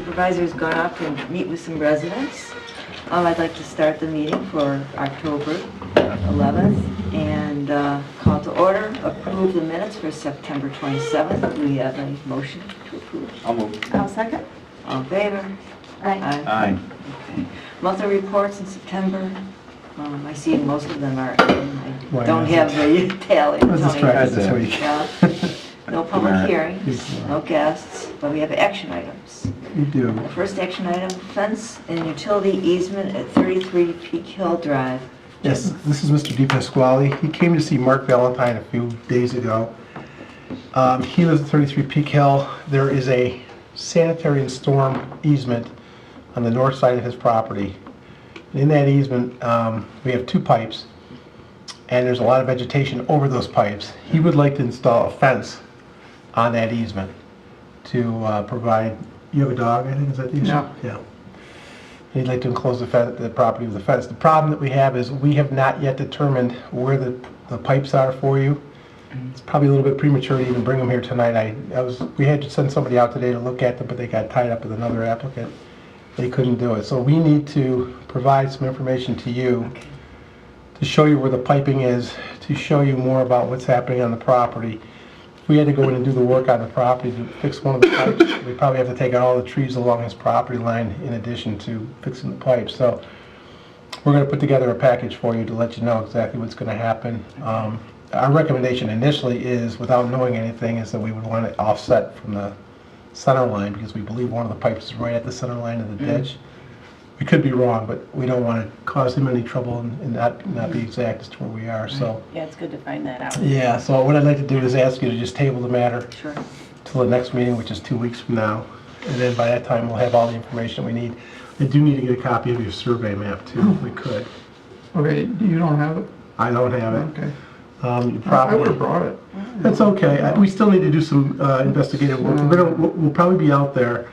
supervisor's gone up and meet with some residents. I'd like to start the meeting for October 11th and call to order, approve the minutes for September 27th. Do we have a motion to approve? I'll move. I'll second. All in favor? Aye. Aye. Okay. Monthly reports in September. I see most of them are in. I don't have the tally. Let's just try it this week. Yeah. No public hearings, no guests, but we have action items. You do. The first action item, fence and utility easement at 33 Peak Hill Drive. Yes, this is Mr. Di Pasquale. He came to see Mark Valentine a few days ago. He lives at 33 Peak Hill. There is a sanitary and storm easement on the north side of his property. In that easement, we have two pipes, and there's a lot of vegetation over those pipes. He would like to install a fence on that easement to provide, you have a dog, I think, is that the issue? Yeah. Yeah. He'd like to enclose the property with a fence. The problem that we have is we have not yet determined where the pipes are for you. It's probably a little bit premature to even bring them here tonight. We had to send somebody out today to look at them, but they got tied up with another applicant. They couldn't do it. So we need to provide some information to you to show you where the piping is, to show you more about what's happening on the property. If we had to go in and do the work on the property to fix one of the pipes, we'd probably have to take out all the trees along his property line in addition to fixing the pipes. So we're going to put together a package for you to let you know exactly what's going to happen. Our recommendation initially is, without knowing anything, is that we would want it offset from the center line because we believe one of the pipes is right at the center line of the ditch. We could be wrong, but we don't want to cause him any trouble and not be exact as to where we are. So Yeah, it's good to find that out. yeah, so what I'd like to do is ask you to just table the matter Sure. till the next meeting, which is 2 weeks from now, and then by that time we'll have all the information we need. I do need to get a copy of your survey map too, if we could. Okay, you don't have it? I don't have it. Okay. You I would probably, have brought it. that's okay. We still need to do some investigative work. We'll probably be out there.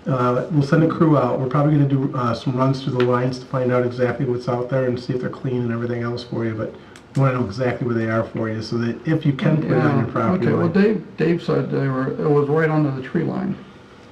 We'll send a crew out. We're probably going to do some runs through the lines to find out exactly what's out there and see if they're clean and everything else for you. But we want to know exactly where they are for you, so that if you can put it on your property. Okay, well, line. Dave said it was right under the tree line.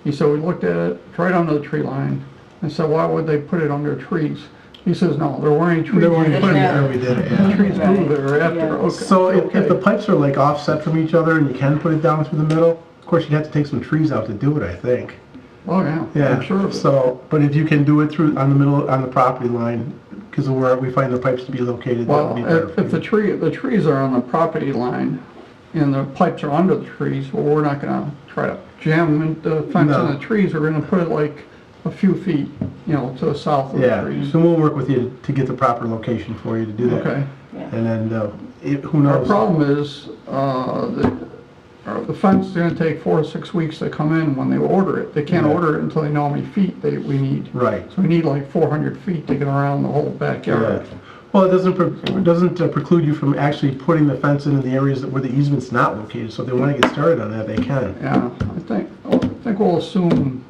He said, we looked at it, right under the tree line, and said, why would they put it under trees? He says, no, there weren't any trees. There weren't any trees there. there, we did it, yeah. Trees grew there after, Yeah. okay. So if the okay. pipes are like offset from each other and you can put it down through the middle, of course you'd have to take some trees out to do it, I think. Oh, yeah, Yeah, I'm sure of it. so, but if you can do it through, on the property line, because of where we find the pipes to be located, that would be better Well, for if the trees are on the property line and the pipes are under the trees, well, we're not gonna try to jam the fence No. in the trees. We're gonna put it like a few feet, to the south of the Yeah, trees. so we'll work with you to get the proper location for you to do that. Okay. And then, who Our knows? problem is, the fence is gonna take 4 to 6 weeks to come in when they order it. They can't Yeah. order it until they know how many feet we need. Right. So we need like 400 feet to get around the whole Yeah. backyard. Well, it doesn't preclude you from actually putting the fence in the areas where the easement's not located, so if they want to get started on that, they can. Yeah, I think we'll assume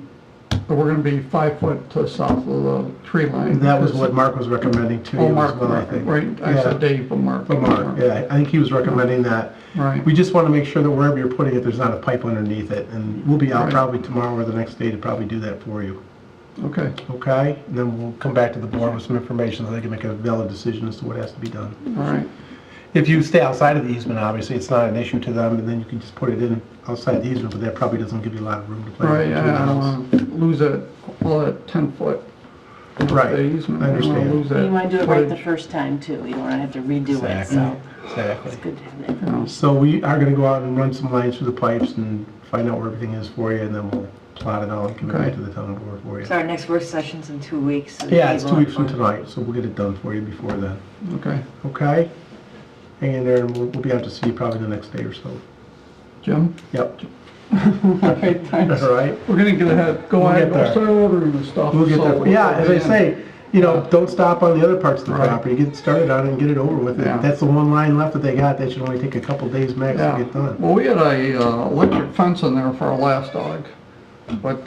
that we're gonna be 5 foot to the south of the tree line. And that was what Mark was recommending to you Oh, as Mark, well, I think. right, I Yeah. said Dave, but Mark. But Mark, yeah, I think he was recommending that. Right, We just want to make sure that wherever you're putting it, there's not a pipe underneath it, and we'll be out Right. probably tomorrow or the next day to probably do that for you. okay, Okay? And then we'll come back to the board with some information so they can make a valid decision as to what has to be done. all right. If you stay outside of the easement, obviously, it's not an issue to them, and then you can just put it in outside the easement, but that probably doesn't give you a lot of room to play. with Right, between I the don't house. wanna lose all that 10 foot. Right, the easement. I don't wanna understand. lose that You want to do it right the footage. first time too. You don't want to have to redo it, Exactly. so Exactly. it's good to have that information. So we are gonna go out and run some lines through the pipes and find out where everything is for you, and then we'll plot it out and give it Okay. back to the town board for you. So our next work session's in 2 weeks. so Yeah, it's people 2 weeks from have- tonight, so we'll get it done for you before then. Okay, Okay? Hang in there, and we'll be out to see you probably the next day or so. Jim? Yep. All right, thanks. All right? We're gonna get ahead, go We'll ahead, get there. go start ordering the stuff. We'll get so- there. Yeah, as I say, don't stop on the other parts of the Right. property. Get started on it and get it over with. Yeah. That's the one line left that they got. That should only take a couple days max to Yeah, get done. well, we had a electric fence in there for our last dog, but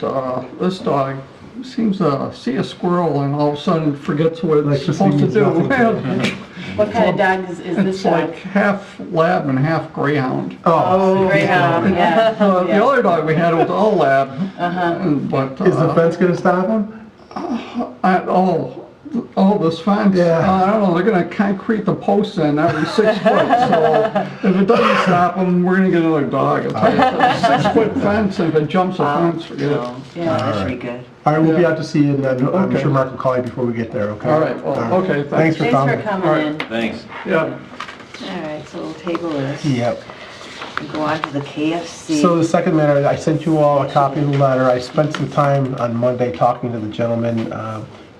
this dog seems to see a squirrel and all of a sudden forgets what it's Electricity supposed to means do. nothing to What kind of dog is this It's dog? like half lab and half greyhound. Oh, Greyhound, yeah. The other dog we had was all lab, but, Is the fence gonna stop them? this fence, Yeah. I don't know, they're gonna concrete the posts in every 6 foot, so if it doesn't stop them, we're gonna get another dog. It's like a 6-foot fence, and if it jumps the fence, forget it. No, that should be good. All right, we'll be out to see you, and then I'm Okay. sure Mark will call you before we get there, okay? All right, well, okay, Thanks for Thanks coming. for coming in. Thanks. Yeah. All right, so we'll table this Yep. and go on to the KFC. So the second matter, I sent you all a copy of the letter. I spent some time on Monday talking to the gentleman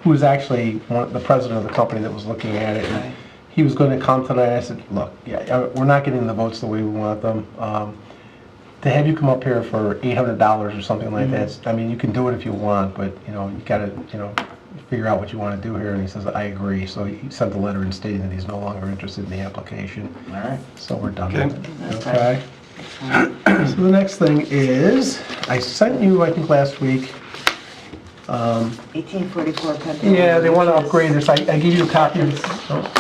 who was actually the president of the company that was looking at it. And he was going to come tonight. I said, look, we're not getting the votes the way we want them. To have you come up here for $800 or something like that, I mean, you can do it if you want, but, you gotta, figure out what you want to do here. And he says, I agree. So he sent a letter in stating that he's no longer interested in the application. All right. So we're done Okay. with it. Okay? So the next thing is, I sent you, I think last week, 1844 Penfield. yeah, they want to which is- upgrade this. I gave you a copy of this. Oh,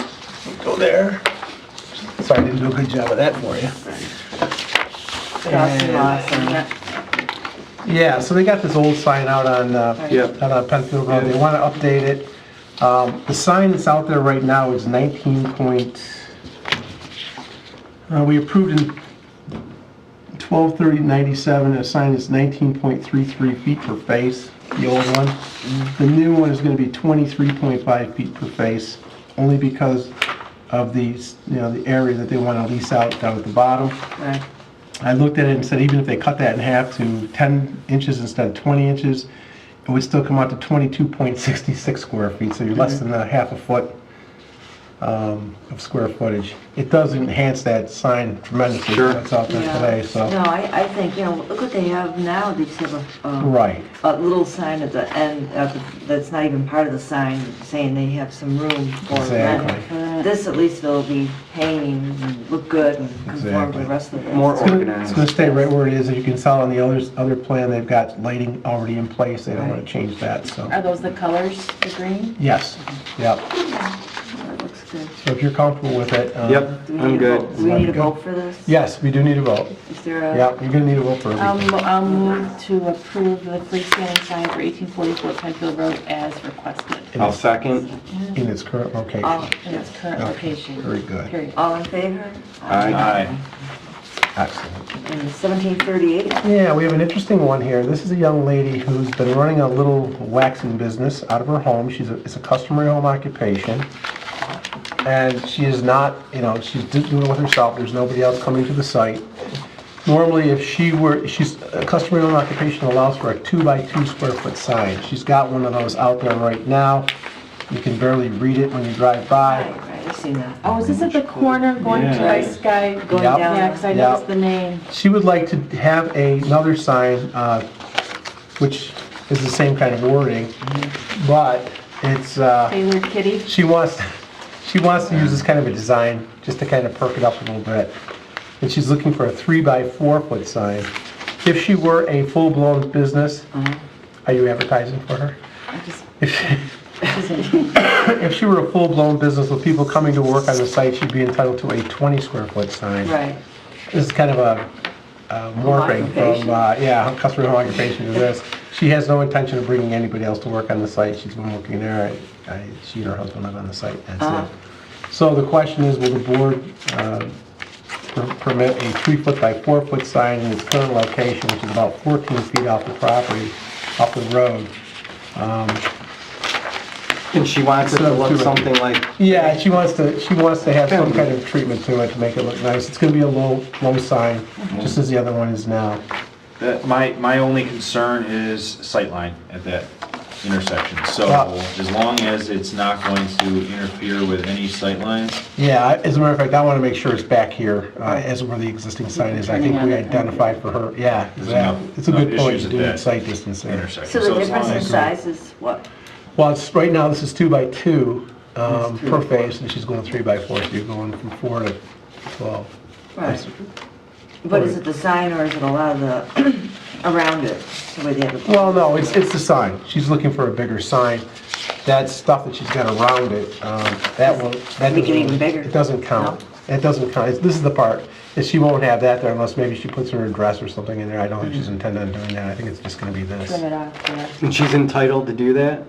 go there. Sorry, I didn't do a good job of that for you. Dawson Lawson. Yeah, so they got this old sign out on, Yep. out on Penfield Road. They want to update it. The sign that's out there right now is 19 point, we approved in 12/30/97, a sign is 19.33 feet per face, the old one. The new one is going to be 23.5 feet per face, only because of these, the area that they want to lease out down at the bottom. Right. I looked at it and said, even if they cut that in half to 10 inches instead of 20 inches, it would still come out to 22.66 square feet, so you're less than a half a foot of square footage. It does enhance that sign tremendously Sure. that's out there Yeah. today, so. No, I think, look what they have now. They just have Right, a little sign at the end that's not even part of the sign saying they have some room for rent. exactly. This at least will be hanging and look good and conform to Exactly. the rest of it. More It's gonna organized. stay right where it is. As you can tell on the other plan, they've got lighting already in place. They don't want to change that, so. Are those the colors, the green? Yes, yep. That looks good. So if you're comfortable with it. Yep, Do we I'm need a good. vote? Do we need a Good. vote for this? Yes, we do need a vote. Is there a? Yep, you're gonna need a vote for everything. I'll move to approve the freestanding sign for 1844 Penfield Road as requested I'll second. In its current location. All, in its current Okay, location. very good. Period. all in favor? Aye. Excellent. And 1738? Yeah, we have an interesting one here. This is a young lady who's been running a little waxing business out of her home. It's a customary home occupation. And she is not, she's doing it with herself. There's nobody else coming to the site. Normally, if she's a customary home occupation allows for a 2x2 square foot sign. She's got one of those out there right now. You can barely read it when you drive by. Right, I've seen that. Oh, is this at the corner going to Yeah. Sky? Going Yep. down. Yeah, because I Yep. noticed the name. She would like to have another sign, which is the same kind of wording, but it's, Tailored Kitty? she wants to use this kind of a design just to kind of perk it up a little bit. And she's looking for a 3x4 foot sign. If she were a full-blown business, are you advertising for her? I just, If she were a full-blown business with people coming to work on the site, she'd be entitled to a 20 square foot sign. Right. This is kind of a morphing from, occupation. customer home occupation to this. She has no intention of bringing anybody else to work on the site. She's been working there. She and her husband live on the site, that's it. So the question is, will the board permit a 3-foot by 4-foot sign in its current location, which is about 14 feet off the property, off the road? And she wants it to look something like, Yeah, she wants to have some kind of treatment to it to make it look nice. It's gonna be a low sign, just as the other one is now. My only concern is sightline at that intersection. So as long as it's not going to interfere with any sightlines, Yeah, as a matter of fact, I want to make sure it's back here, as where the existing sign is. I think we identified for her, yeah, exactly. It's a no good point, issues to at do that sight distance there. intersection. So the as long difference in as- size is what? Well, right now, this is 2x2 per face, and she's going 3x4, so you're going from 4 to 12. Right. But is it the sign or is it a lot of the, around it? The way they have the. Well, no, it's the sign. She's looking for a bigger sign. That stuff that she's got around it, that will, that Make it doesn't- even bigger. It doesn't count. It doesn't count. This is the part, that she won't have that there unless maybe she puts her address or something in there. I don't think she's intending on doing that. I think it's just gonna be this. Trim it off, yeah. And she's entitled to do that?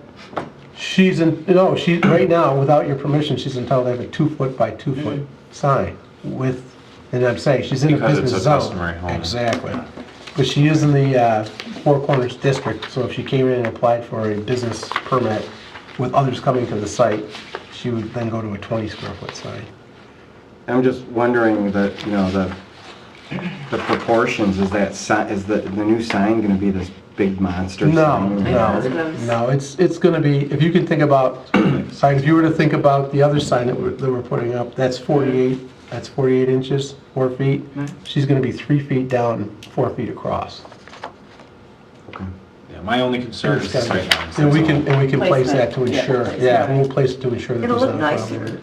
She's in, no, she, right now, without your permission, she's entitled to have a 2-foot by 2-foot sign with, and I'm saying, she's in a Because business it's a zone. customary home. Exactly. But she is in the Four Corners district, so if she came in and applied for a business permit with others coming to the site, she would then go to a 20 square foot sign. I'm just wondering that, you know, the proportions, is that is the new sign gonna be this big monster No, sign? no, it's gonna be, if you can think about, sign, if you were to think about the other sign that we're putting up, that's 48 inches, 4 feet. She's gonna be 3 feet down, 4 feet across. Okay. Yeah, my only concern is the sight lines. And we that's can, all. and we can place that to Placement, yeah, ensure, placement. yeah, we'll place it to ensure that It'll there's look not a problem. nicer,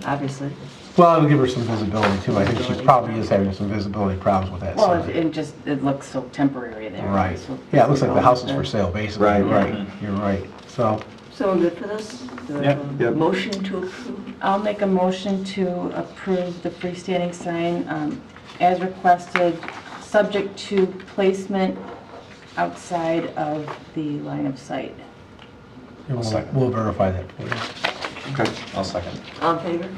obviously. Well, it'll give her some visibility too. I think she probably is having some visibility problems with that Well, sign. it just, it looks so temporary there. Right. So Yeah, it looks like the house is this for is sale, basically. Right, Right, you're right. So, So we're good for this? Do I have a Yep. motion to approve? I'll make a motion to approve the freestanding sign as requested, subject to placement outside of the line of sight. we'll verify that for you. Okay. I'll second. All in favor?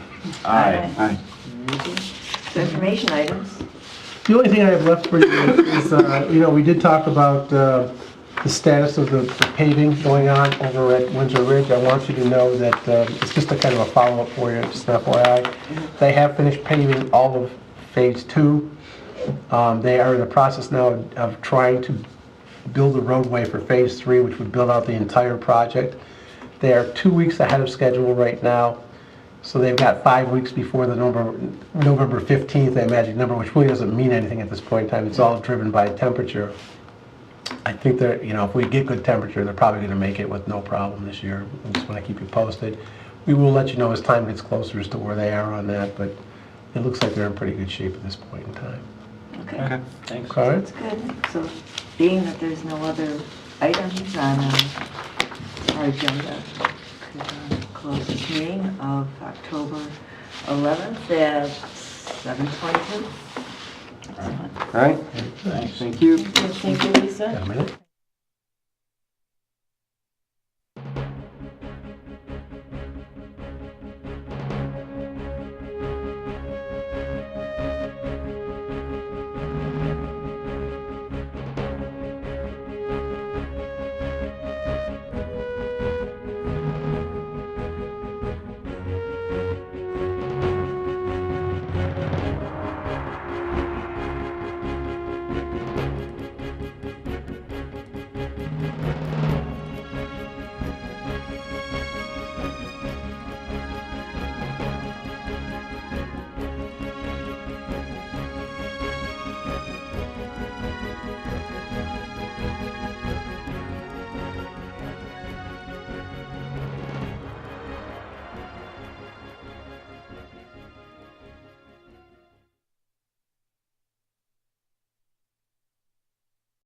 Aye. Aye. So information items. The only thing I have left for you is, you know, we did talk about the status of the paving going on over at Windsor Ridge. I want you to know that it's just a kind of a follow-up for you, just an FYI. They have finished paving all of Phase 2. They are in the process now of trying to build a roadway for Phase 3, which would build out the entire project. They are 2 weeks ahead of schedule right now. So they've got 5 weeks before the November 15th, that magic number, which really doesn't mean anything at this point in time. It's all driven by temperature. I think that, you know, if we get good temperature, they're probably going to make it with no problem this year. I just want to keep you posted. We will let you know as time gets closer as to where they are on that, but it looks like they're in pretty good shape at this point in time. Okay, Okay, thanks. All right? that's good. So being that there's no other items on our agenda, could close this meeting of October 11th at 7:22. All right. Thanks. Thank you. Thank you, Lisa. Got a minute?